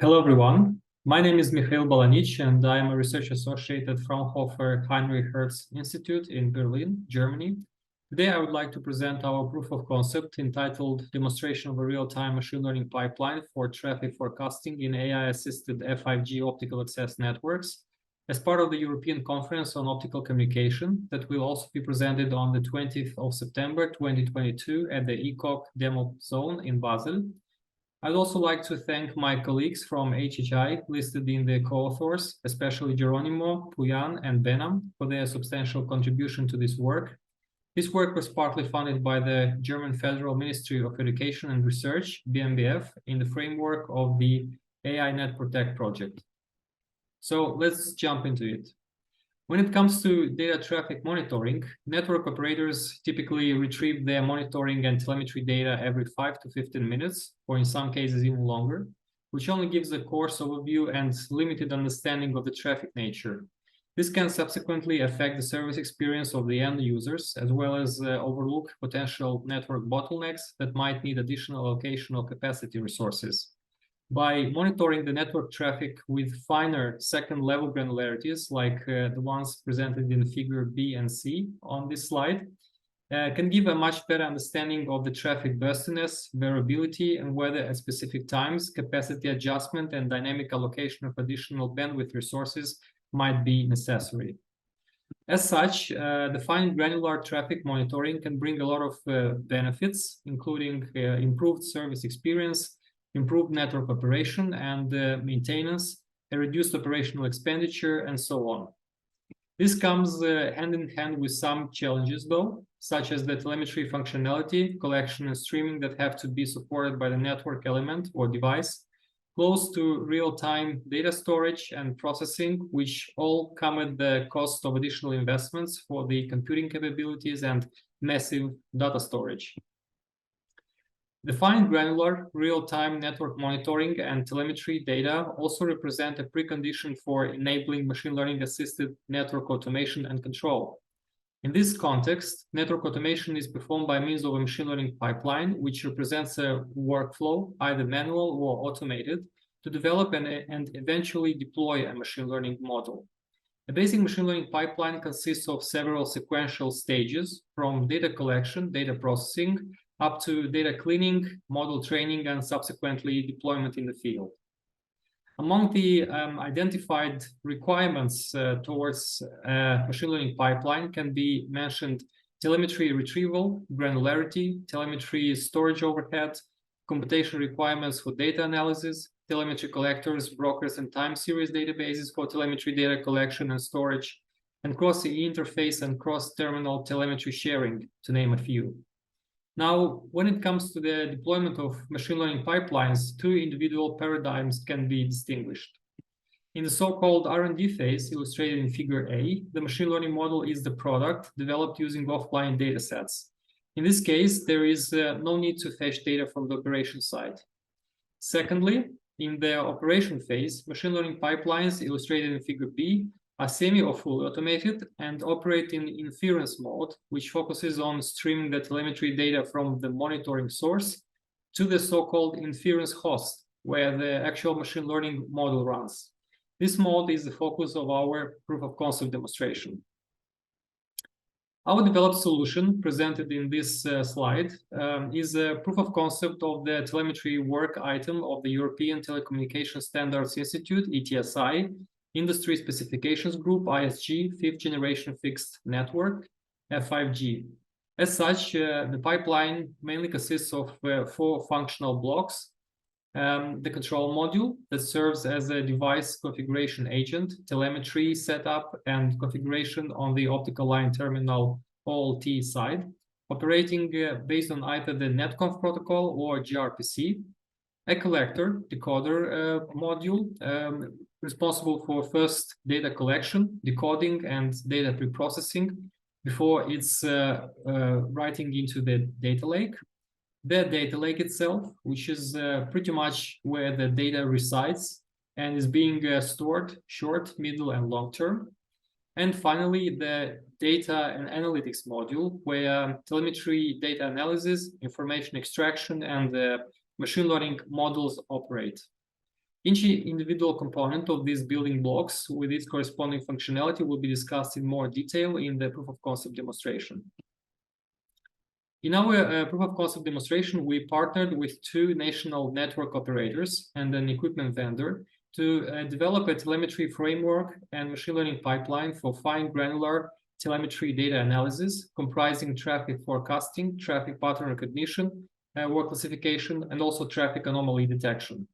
Hello, everyone. My name is Mikhail Balanic, and I am a research associate at Fraunhofer HHI Institute in Berlin, Germany. Today, I would like to present our proof of concept entitled Demonstration of a Real-Time Machine Learning Pipeline for Traffic Forecasting in AI-Assisted F5G Optical Access Networks as part of the European Conference on Optical Communication that will also be presented on the 20th of September 2022 at the ECOC Demo Zone in Basel. I'd also like to thank my colleagues from HHI listed in the co-authors, especially Geronimo, Puyan, and Benham, for their substantial contribution to this work. This work was partly funded by the German Federal Ministry of Education and Research, BMBF, in the framework of the AI Net Protect project. So let's jump into it. When it comes to data traffic monitoring, network operators typically retrieve their monitoring and telemetry data every 5 to 15 minutes, or in some cases even longer, which only gives a coarse overview and limited understanding of the traffic nature. This can subsequently affect the service experience of the end users, as well as overlook potential network bottlenecks that might need additional allocation of capacity resources. By monitoring the network traffic with finer second-level granularities, like the ones presented in figure B and C on this slide, can give a much better understanding of the traffic burstiness, variability, and whether at specific times capacity adjustment and dynamic allocation of additional bandwidth resources might be necessary. As such, the fine granular traffic monitoring can bring a lot of benefits, including improved service experience, improved network operation and maintenance, a reduced operational expenditure, and so on. This comes hand in hand with some challenges, though, such as the telemetry functionality, collection, and streaming that have to be supported by the network element or device, close to real-time data storage and processing, which all come at the cost of additional investments for the computing capabilities and massive data storage. The fine granular real-time network monitoring and telemetry data also represent a precondition for enabling machine learning-assisted network automation and control. In this context, network automation is performed by means of a machine learning pipeline, which represents a workflow, either manual or automated, to develop and eventually deploy a machine learning model. A basic machine learning pipeline consists of several sequential stages, from data collection, data processing, up to data cleaning, model training, and subsequently deployment in the field. Among the identified requirements towards a machine learning pipeline can be mentioned telemetry retrieval, granularity, telemetry storage overhead, computation requirements for data analysis, telemetry collectors, brokers, and time series databases for telemetry data collection and storage, and cross-CE interface and cross-terminal telemetry sharing, to name a few. Now, when it comes to the deployment of machine learning pipelines, two individual paradigms can be distinguished. In the so-called R&D phase, illustrated in figure A, the machine learning model is the product developed using offline datasets. In this case, there is no need to fetch data from the operation side. Secondly, in the operation phase, machine learning pipelines, illustrated in figure B, are semi or fully automated and operate in inference mode, which focuses on streaming the telemetry data from the monitoring source to the so-called inference host, where the actual machine learning model runs. This mode is the focus of our proof of concept demonstration. Our developed solution, presented in this slide, is a proof of concept of the telemetry work item of the European Telecommunication Standards Institute, ETSI, Industry Specifications Group, ISG, 5th Generation Fixed Network, F5G. As such, the pipeline mainly consists of 4 functional blocks. The control module that serves as a device configuration agent, telemetry setup and configuration on the optical line terminal OLT side, operating based on either the netconf protocol or gRPC. A collector, decoder module, responsible for first data collection, decoding, and data preprocessing before it's writing into the data lake. The data lake itself, which is pretty much where the data resides and is being stored short, middle, and long term. And finally, the data and analytics module, where telemetry data analysis, information extraction, and machine learning models operate. Each individual component of these building blocks with its corresponding functionality will be discussed in more detail in the proof of concept demonstration. In our proof of concept demonstration, we partnered with 2 national network operators and an equipment vendor to develop a telemetry framework and machine learning pipeline for fine granular telemetry data analysis, comprising traffic forecasting, traffic pattern recognition, work classification, and also traffic anomaly detection.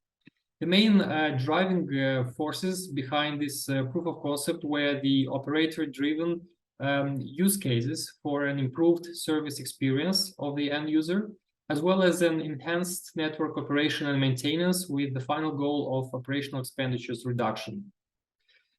The main driving forces behind this proof of concept were the operator-driven use cases for an improved service experience of the end user, as well as an enhanced network operation and maintenance with the final goal of operational expenditures reduction.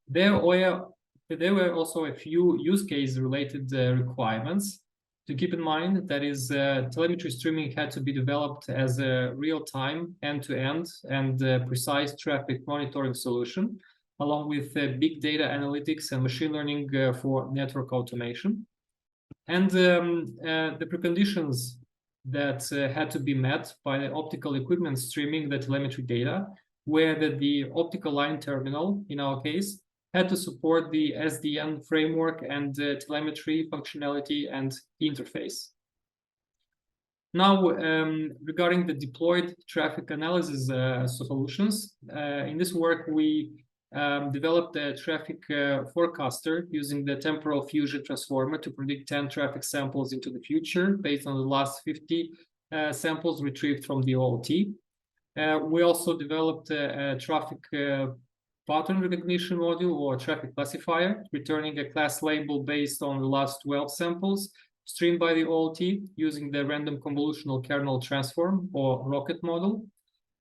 There were also a few use case related requirements to keep in mind. That is, telemetry streaming had to be developed as a real-time, end-to-end, and precise traffic monitoring solution, along with big data analytics and machine learning for network automation. And the preconditions that had to be met by the optical equipment streaming the telemetry data were that the optical line terminal, in our case, had to support the SDN framework and telemetry functionality and interface. Now, regarding the deployed traffic analysis solutions, in this work, we developed a traffic forecaster using the temporal fusion transformer to predict 10 traffic samples into the future based on the last 50 samples retrieved from the OLT. We also developed a traffic pattern recognition module or traffic classifier, returning a class label based on the last 12 samples streamed by the OLT using the random convolutional kernel transform or rocket model.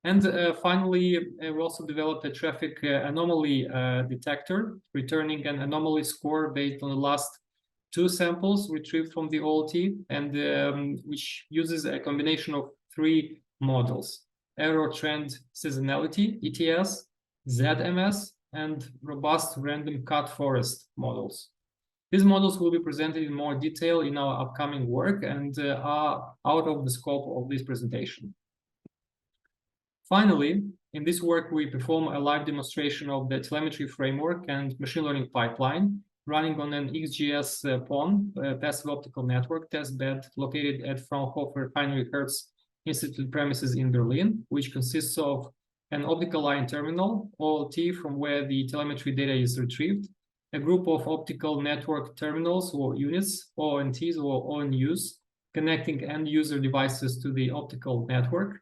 And finally, we also developed a traffic anomaly detector, returning an anomaly score based on the last 2 samples retrieved from the OLT, and which uses a combination of 3 models: error trend seasonality, ETS, ZMS, and robust random cut forest models. These models will be presented in more detail in our upcoming work and are out of the scope of this presentation. Finally, in this work, we perform a live demonstration of the telemetry framework and machine learning pipeline running on an XGS-PON, passive optical network testbed located at Fraunhofer HHI Institute premises in Berlin, which consists of an optical line terminal, OLT, from where the telemetry data is retrieved, a group of optical network terminals or units, ONTs or ONUs, connecting end-user devices to the optical network,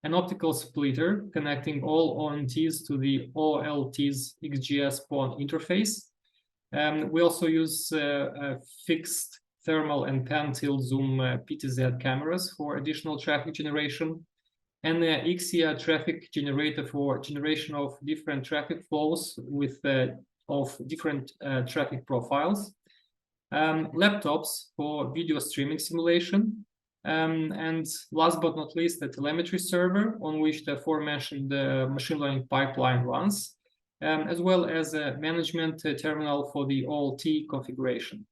an optical splitter connecting all ONTs to the OLT's XGS-PON interface. We also use fixed thermal and pan-tilt zoom PTZ cameras for additional traffic generation, and the XIA traffic generator for generation of different traffic flows with of different traffic profiles, laptops for video streaming simulation, and last but not least, the telemetry server on which the aforementioned machine learning pipeline runs, as well as a management terminal for the OLT configuration.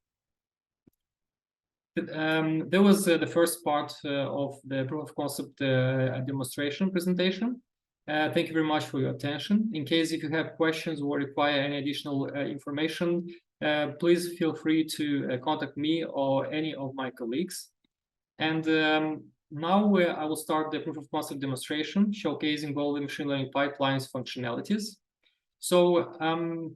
That was the first part of the proof of concept demonstration presentation. Thank you very much for your attention. In case if you have questions or require any additional information, please feel free to contact me or any of my colleagues. And now I will start the proof of concept demonstration, showcasing all the machine learning pipelines functionalities. So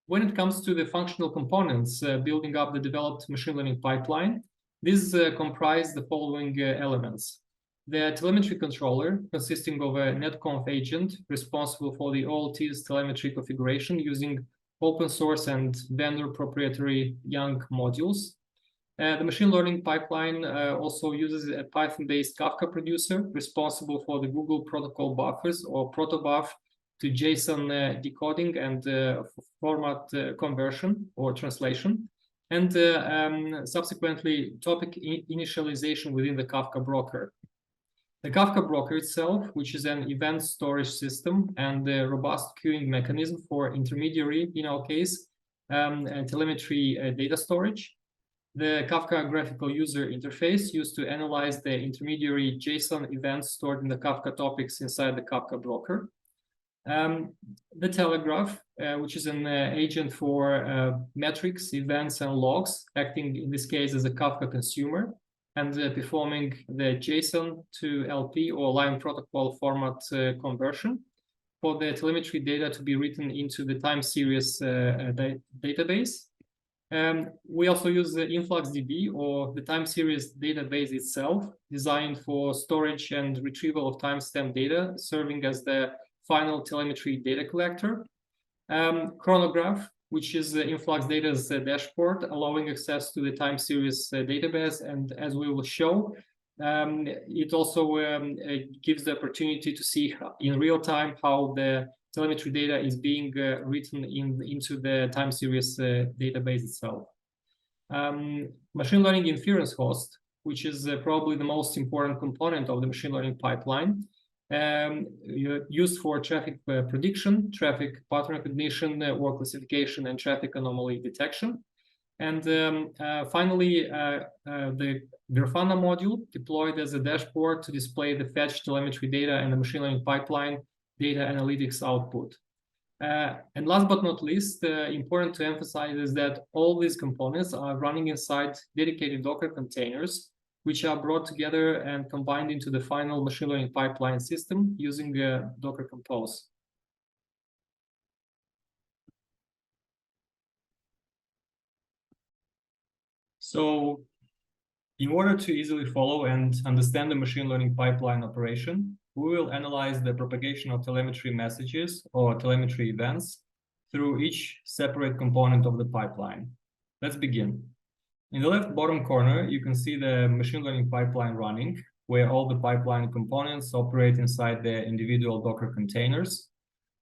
when it comes to the functional components building up the developed machine learning pipeline, these comprise the following elements. The telemetry controller, consisting of a netconf agent responsible for the OLT's telemetry configuration using open source and vendor proprietary YANG modules. The machine learning pipeline also uses a Python-based Kafka producer responsible for the Google protocol buffers or protobuf to JSON decoding and format conversion or translation, and subsequently topic initialization within the Kafka broker. The Kafka broker itself, which is an event storage system and a robust queuing mechanism for intermediary, in our case, telemetry data storage. The Kafka graphical user interface used to analyze the intermediary JSON events stored in the Kafka topics inside the Kafka broker. The telegraph, which is an agent for metrics, events, and logs, acting in this case as a Kafka consumer and performing the JSON to LP or line protocol format conversion for the telemetry data to be written into the time series database. We also use the InfluxDB, or the time series database itself, designed for storage and retrieval of timestamp data, serving as the final telemetry data collector. Chronograph, which is Influx Data's dashboard, allowing access to the time series database. And as we will show, it also gives the opportunity to see in real time how the telemetry data is being written into the time series database itself. Machine learning inference host, which is probably the most important component of the machine learning pipeline, used for traffic prediction, traffic pattern recognition, work classification, and traffic anomaly detection. And finally, the Grafana module deployed as a dashboard to display the fetch telemetry data and the machine learning pipeline data analytics output. And last but not least, important to emphasize is that all these components are running inside dedicated Docker containers, which are brought together and combined into the final machine learning pipeline system using Docker Compose. So in order to easily follow and understand the machine learning pipeline operation, we will analyze the propagation of telemetry messages or telemetry events through each separate component of the pipeline. Let's begin. In the left bottom corner, you can see the machine learning pipeline running, where all the pipeline components operate inside the individual Docker containers.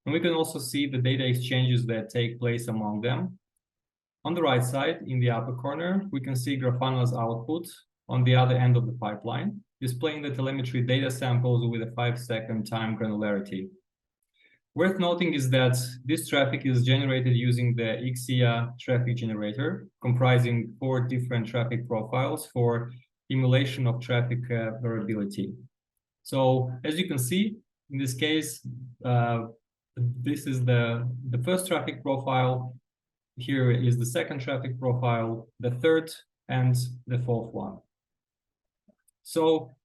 And we can also see the data exchanges that take place among them. On the right side, in the upper corner, we can see Grafana's output on the other end of the pipeline, displaying the telemetry data samples with a 5-second time granularity. Worth noting is that this traffic is generated using the XGS traffic generator, comprising 4 different traffic profiles for emulation of traffic variability. So as you can see, in this case, this is the first traffic profile. Here is the second traffic profile, the third, and the fourth one. So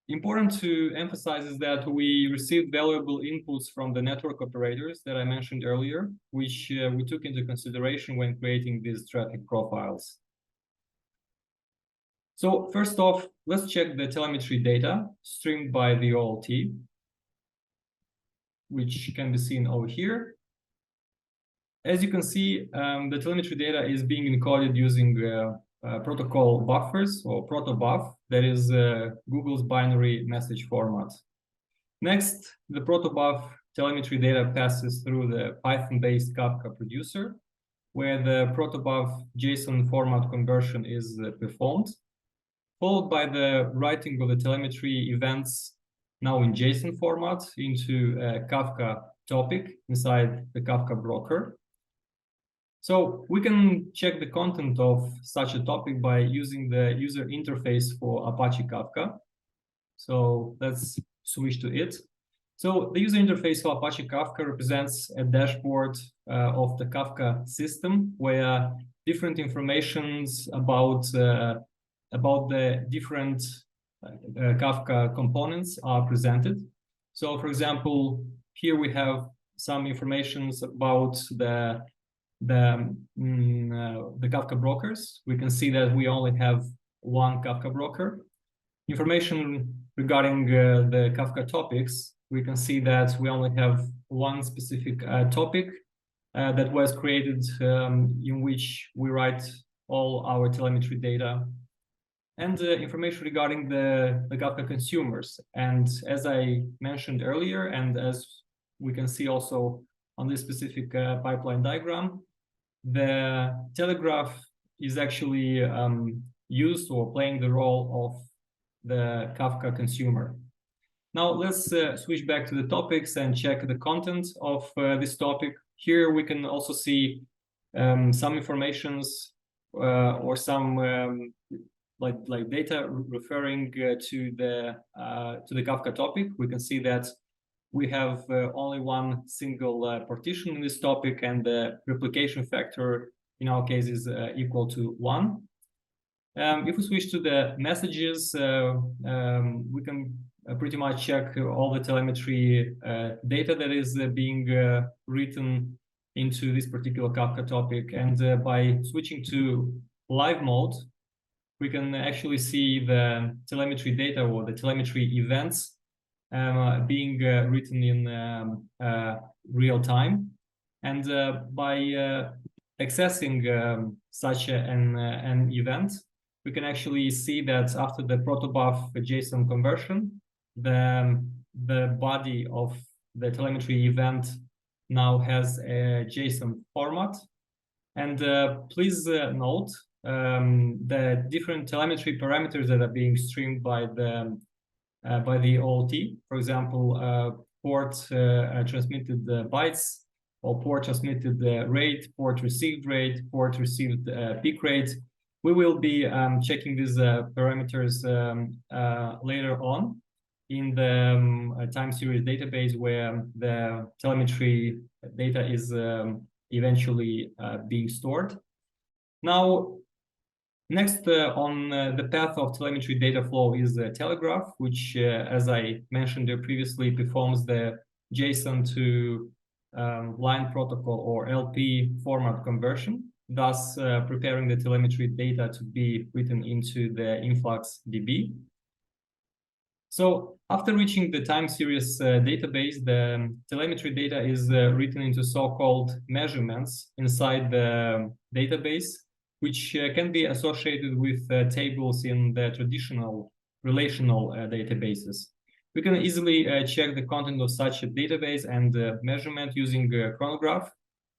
important to emphasize is that we received valuable inputs from the network operators that I mentioned earlier, which we took into consideration when creating these traffic profiles. So first off, let's check the telemetry data streamed by the OLT, which can be seen over here. As you can see, the telemetry data is being encoded using protocol buffers, or protobuf, that is Google's binary message format. Next, the protobuf telemetry data passes through the Python-based Kafka producer, where the protobuf JSON format conversion is performed, followed by the writing of the telemetry events now in JSON format into a Kafka topic inside the Kafka broker. So we can check the content of such a topic by using the user interface for Apache Kafka. So let's switch to it. So the user interface for Apache Kafka represents a dashboard of the Kafka system, where different informations about the different Kafka components are presented. So for example, here we have some information about the Kafka brokers. We can see that we only have one Kafka broker. Information regarding the Kafka topics, we can see that we only have one specific topic that was created in which we write all our telemetry data, and information regarding the Kafka consumers. And as I mentioned earlier, and as we can see also on this specific pipeline diagram, the telegraph is actually used or playing the role of the Kafka consumer. Now let's switch back to the topics and check the content of this topic. Here we can also see some informations or some like data referring to the Kafka topic. We can see that we have only one single partition in this topic, and the replication factor in our case is equal to 1. If we switch to the messages, we can pretty much check all the telemetry data that is being written into this particular Kafka topic. And by switching to live mode, we can actually see the telemetry data or the telemetry events being written in real time. And by accessing such an event, we can actually see that after the protobuf JSON conversion, the body of the telemetry event now has a JSON format. And please note the different telemetry parameters that are being streamed by the OOT. For example, port transmitted bytes, or port transmitted rate, port received rate, port received peak rate. We will be checking these parameters later on in the time series database, where the telemetry data is eventually being stored. Now, next on the path of telemetry data flow is the telegraph, which, as I mentioned previously, performs the JSON to line protocol or LP format conversion, thus preparing the telemetry data to be written into the influx DB. So after reaching the time series database, the telemetry data is written into so-called measurements inside the database, which can be associated with tables in the traditional relational databases. We can easily check the content of such a database and measurement using chronograph,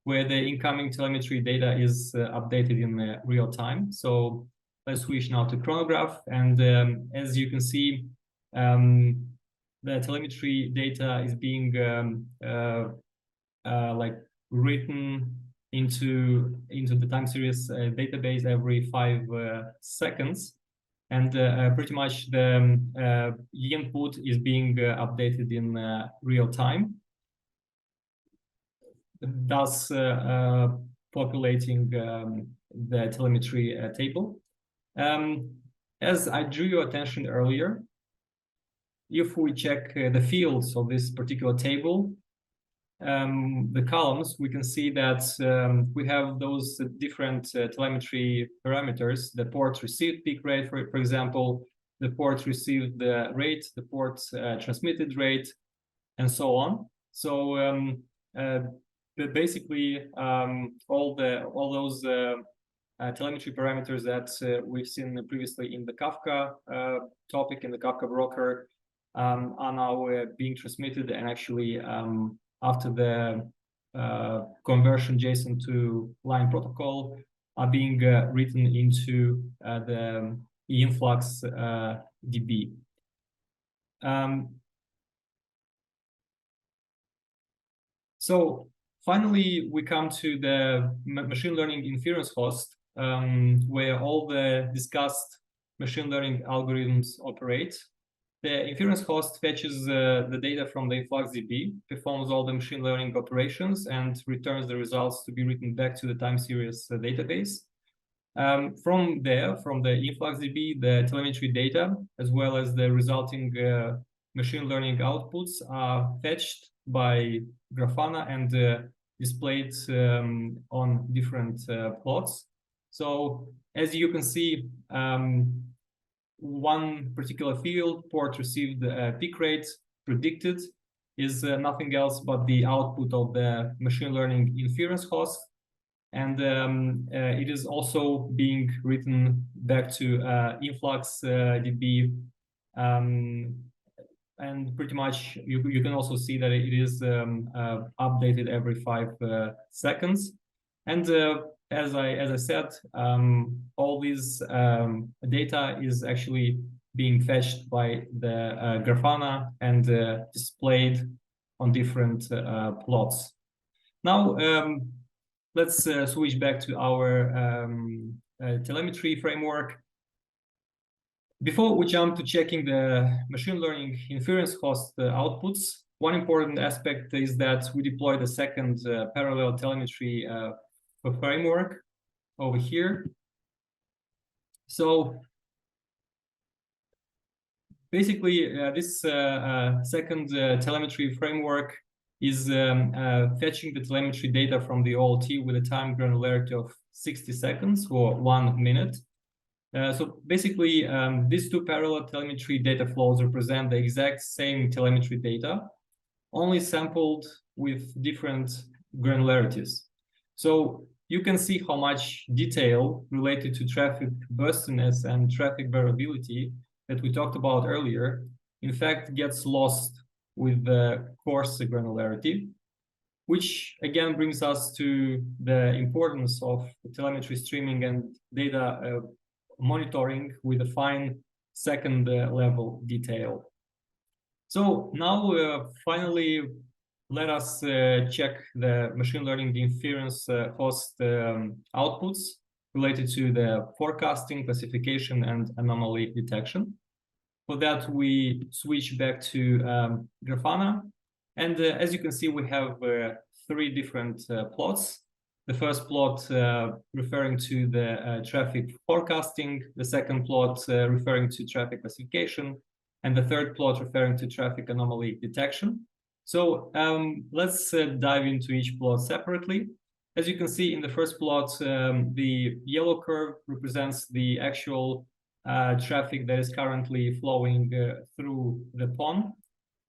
where the incoming telemetry data is updated in real time. So let's switch now to chronograph. And as you can see, the telemetry data is being like written into the time series database every 5 seconds. And pretty much the input is being updated in real time, thus populating the telemetry table. As I drew your attention earlier, if we check the fields of this particular table, the columns, we can see that we have those different telemetry parameters: the port received peak rate, for example, the port received the rate, the port transmitted rate, and so on. So basically, all those telemetry parameters that we've seen previously in the Kafka topic, in the Kafka broker, are now being transmitted, and actually after the conversion JSON to line protocol are being written into the influx DB. So finally, we come to the machine learning inference host, where all the discussed machine learning algorithms operate. The inference host fetches the data from the InfluxDB, performs all the machine learning operations, and returns the results to be written back to the time series database. From there, from the InfluxDB, the telemetry data, as well as the resulting machine learning outputs, are fetched by Grafana and displayed on different plots. So as you can see, one particular field, port received peak rate predicted, is nothing else but the output of the machine learning inference host. And it is also being written back to InfluxDB. And pretty much you can also see that it is updated every 5 seconds. And as I said, all this data is actually being fetched by the Grafana and displayed on different plots. Now, let's switch back to our telemetry framework. Before we jump to checking the machine learning inference host outputs, one important aspect is that we deployed a second parallel telemetry framework over here. So basically, this second telemetry framework is fetching the telemetry data from the OLT with a time granularity of 60 seconds or 1 minute. So basically, these two parallel telemetry data flows represent the exact same telemetry data, only sampled with different granularities. So you can see how much detail related to traffic burstiness and traffic variability that we talked about earlier, in fact, gets lost with the coarse granularity, which again brings us to the importance of telemetry streaming and data monitoring with a fine second level detail. So now finally, let us check the machine learning inference host outputs related to the forecasting, classification, and anomaly detection. For that, we switch back to Grafana. And as you can see, we have 3 different plots. The first plot referring to the traffic forecasting, the second plot referring to traffic classification, and the third plot referring to traffic anomaly detection. So let's dive into each plot separately. As you can see in the first plot, the yellow curve represents the actual traffic that is currently flowing through the PON,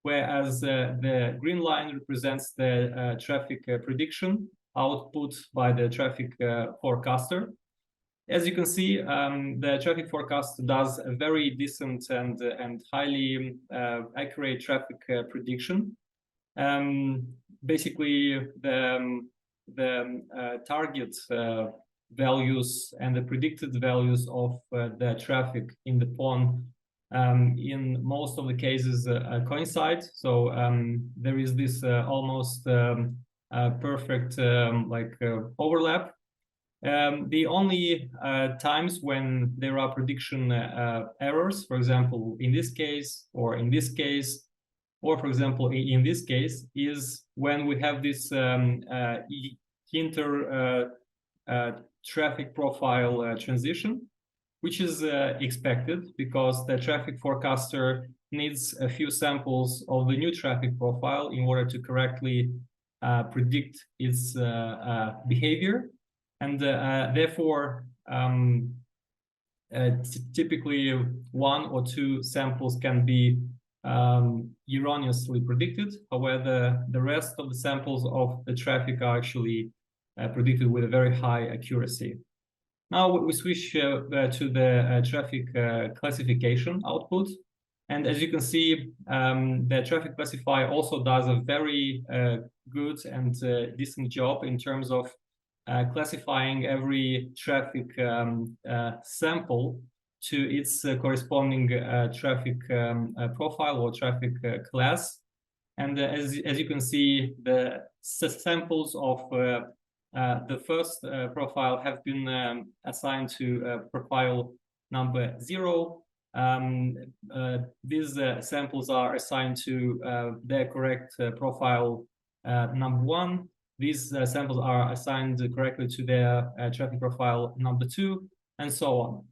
whereas the green line represents the traffic prediction output by the traffic forecaster. As you can see, the traffic forecast does a very decent and highly accurate traffic prediction. Basically, the target values and the predicted values of the traffic in the PON in most of the cases coincide. So there is this almost perfect overlap. The only times when there are prediction errors, for example, in this case, or in this case, or for example, in this case, is when we have this inter traffic profile transition, which is expected because the traffic forecaster needs a few samples of the new traffic profile in order to correctly predict its behavior. And therefore, typically 1 or 2 samples can be erroneously predicted. However, the rest of the samples of the traffic are actually predicted with a very high accuracy. Now we switch to the traffic classification output. And as you can see, the traffic classifier also does a very good and decent job in terms of classifying every traffic sample to its corresponding traffic profile or traffic class. And as you can see, the samples of the first profile have been assigned to profile number 0. These samples are assigned to their correct profile number 1. These samples are assigned correctly to their traffic profile number 2, and so on.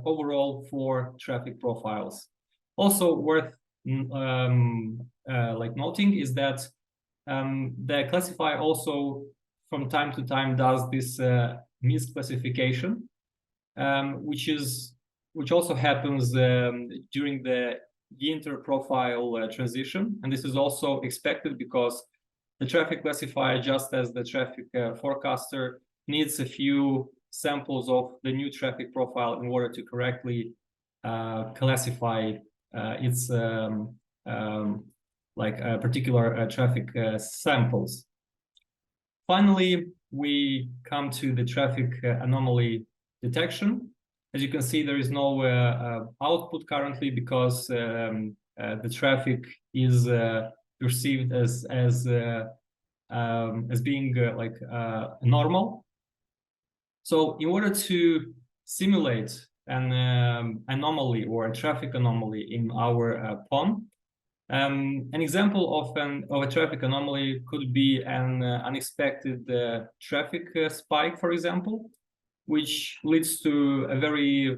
Overall, 4 traffic profiles. Also worth noting is that the classifier also from time to time does this misclassification, which also happens during the inter-profile transition, and this is also expected because the traffic classifier, just as the traffic forecaster, needs a few samples of the new traffic profile in order to correctly classify its particular traffic samples. Finally, we come to the traffic anomaly detection. As you can see, there is no output currently because the traffic is perceived as being normal. So in order to simulate an anomaly or a traffic anomaly in our PON, An example of a traffic anomaly could be an unexpected traffic spike, for example, which leads to a very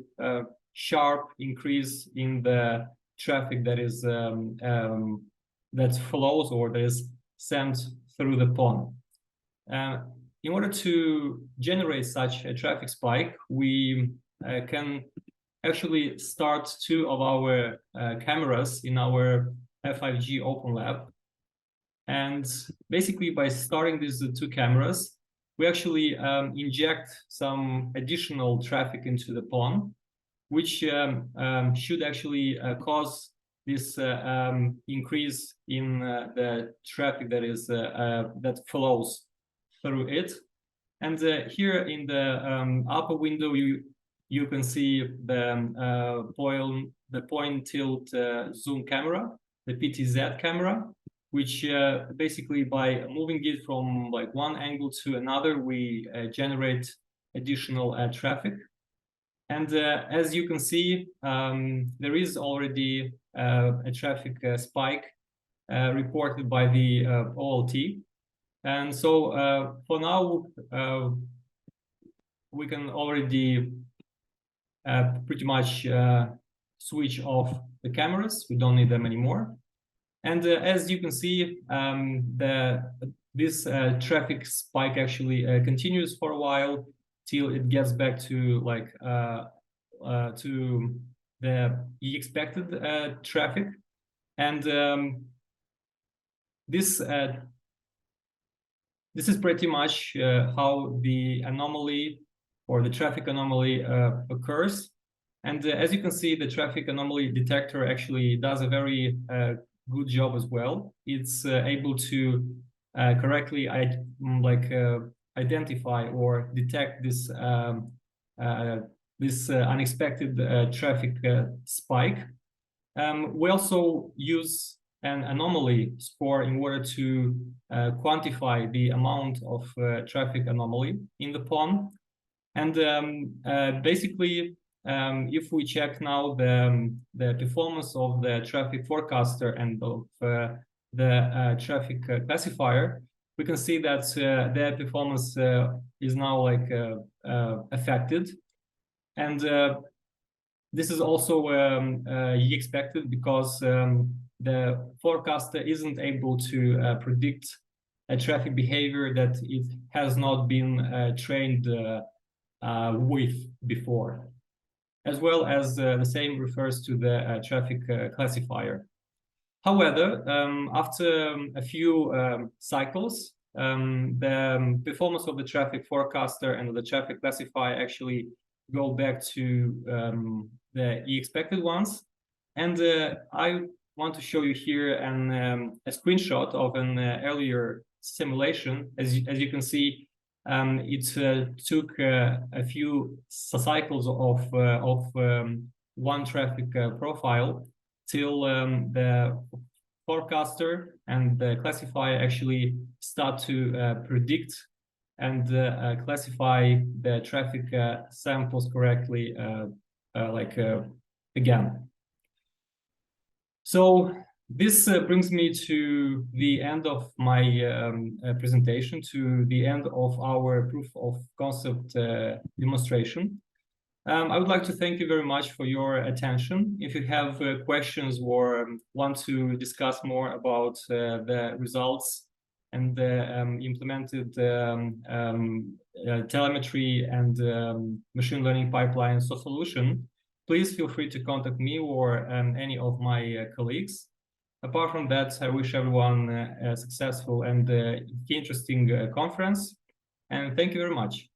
sharp increase in the traffic that is that flows or that is sent through the PON. In order to generate such a traffic spike, we can actually start two of our cameras in our F5G OpenLab. And basically, by starting these two cameras, we actually inject some additional traffic into the PON, which should actually cause this increase in the traffic that is that flows through it. And here in the upper window, you can see the point tilt zoom camera, the PTZ camera, which basically by moving it from like one angle to another, we generate additional traffic. And as you can see, there is already a traffic spike reported by the OLT. And so for now, we can already pretty much switch off the cameras. We don't need them anymore. And as you can see, this traffic spike actually continues for a while till it gets back to like to the expected traffic. And this is pretty much how the anomaly or the traffic anomaly occurs. And as you can see, the traffic anomaly detector actually does a very good job as well. It's able to correctly identify or detect this unexpected traffic spike. We also use an anomaly score in order to quantify the amount of traffic anomaly in the PON. And basically, if we check now the performance of the traffic forecaster and of the traffic classifier, we can see that their performance is now like affected. And this is also expected because the forecaster isn't able to predict a traffic behavior that it has not been trained with before. As well as the same refers to the traffic classifier. However, after a few cycles, the performance of the traffic forecaster and the traffic classifier actually go back to the expected ones. And I want to show you here a screenshot of an earlier simulation. As you can see, it took a few cycles of one traffic profile till the forecaster and the classifier actually start to predict and classify the traffic samples correctly, again. So this brings me to the end of my presentation, to the end of our proof of concept demonstration. I would like to thank you very much for your attention. If you have questions or want to discuss more about the results and the implemented telemetry and machine learning pipelines or solution, please feel free to contact me or any of my colleagues. Apart from that, I wish everyone a successful and interesting conference, and thank you very much.